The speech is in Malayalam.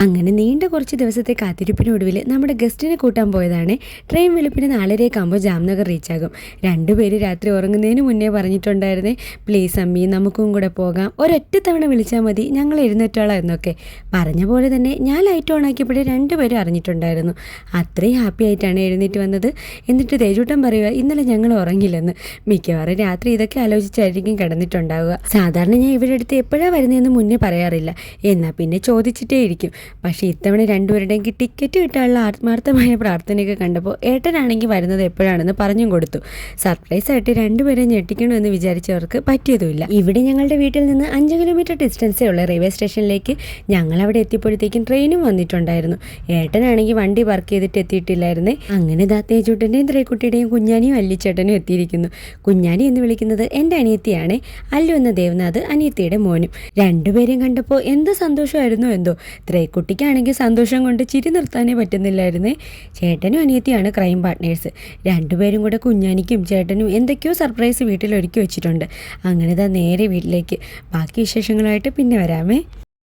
അങ്ങനെ നീണ്ട കുറച്ച് ദിവസത്തെ കാത്തിരിപ്പിനൊടുവിൽ നമ്മുടെ ഗസ്റ്റിനെ കൂട്ടാൻ പോയതാണ്. ട്രെയിൻ വെളുപ്പിന് 4:30 ജാംനഗർ റീച്ചാകും. രണ്ടുപേര് രാത്രി ഉറങ്ങുന്നതിന് മുന്നേ പറഞ്ഞിട്ടുണ്ടായിരുന്നേ, പ്ലീസ് അമ്മി നമുക്കും കൂടെ പോകാം, ഒരൊറ്റ തവണ വിളിച്ചാൽ മതി, ഞങ്ങൾ എഴുന്നേറ്റോളാം എന്നൊക്കെ. പറഞ്ഞ പോലെ തന്നെ ഞാൻ ലൈറ്റ് ഓൺ ആക്കിയപ്പോഴേ രണ്ടുപേരും അറിഞ്ഞിട്ടുണ്ടായിരുന്നു. അത്രയും ഹാപ്പി ആയിട്ടാണ് എഴുന്നേറ്റ് വന്നത്. എന്നിട്ട് തേജൂട്ടൻ പറയുക, ഇന്നലെ ഞങ്ങൾ ഉറങ്ങില്ലെന്ന്. മിക്കവാറും രാത്രി ഇതൊക്കെ ആലോചിച്ചായിരിക്കും കിടന്നിട്ടുണ്ടാവുക. സാധാരണ ഞാൻ ഇവിടെ അടുത്ത് എപ്പോഴാണ് വരുന്നതെന്ന് മുന്നേ പറയാറില്ല, എന്നാൽ പിന്നെ ചോദിച്ചിട്ടേ ഇരിക്കും. പക്ഷേ ഇത്തവണ രണ്ടുപേരുടെയും ടിക്കറ്റ് കിട്ടാനുള്ള ആത്മാർത്ഥമായ പ്രാർത്ഥനയൊക്കെ കണ്ടപ്പോൾ ഏട്ടനാണെങ്കിൽ വരുന്നത് എപ്പോഴാണെന്ന് പറഞ്ഞും കൊടുത്തു. സർപ്രൈസായിട്ട് രണ്ടുപേരെയും ഞെട്ടിക്കണമെന്ന് വിചാരിച്ചവർക്ക് പറ്റിയതുമില്ല. ഇവിടെ ഞങ്ങളുടെ വീട്ടിൽ നിന്ന് 5 കിലോമീറ്റർ ഡിസ്റ്റൻസേ ഉള്ള റെയിൽവേ സ്റ്റേഷനിലേക്ക് ഞങ്ങൾ അവിടെ എത്തിയപ്പോഴത്തേക്കും ട്രെയിനും വന്നിട്ടുണ്ടായിരുന്നു. ഏട്ടനാണെങ്കിൽ വണ്ടി പാർക്ക് ചെയ്തിട്ട് എത്തിയിട്ടില്ലായിരുന്നേ. അങ്ങനെ തേജൂട്ടൻ്റെയും ത്രേക്കുട്ടിയുടെയും കുഞ്ഞാനിയും അല്ലിച്ചേട്ടനും എത്തിയിരിക്കുന്നു. കുഞ്ഞാനി എന്ന് വിളിക്കുന്നത് എൻ്റെ അനിയത്തിയാണ്, അല്ലു എന്ന ദേവനാഥ് അനിയത്തിയുടെ മോനും. രണ്ടുപേരെയും കണ്ടപ്പോൾ എന്ത് സന്തോഷമായിരുന്നു എന്തോ. ത്രേക്കുട്ടിക്കാണെങ്കിൽ സന്തോഷം കൊണ്ട് ചിരി നിർത്താനേ പറ്റുന്നില്ലായിരുന്നേ. ചേട്ടനും അനിയത്തിയാണ് ക്രൈം പാർട്ട്നേഴ്സ്. രണ്ടുപേരും കൂടെ കുഞ്ഞാനിക്കും ചേട്ടനും എന്തൊക്കെയോ സർപ്രൈസ് വീട്ടിൽ ഒരുക്കി വെച്ചിട്ടുണ്ട്. അങ്ങനെ നേരെ വീട്ടിലേക്ക്. ബാക്കി വിശേഷങ്ങളായിട്ട് പിന്നെ വരാമേ.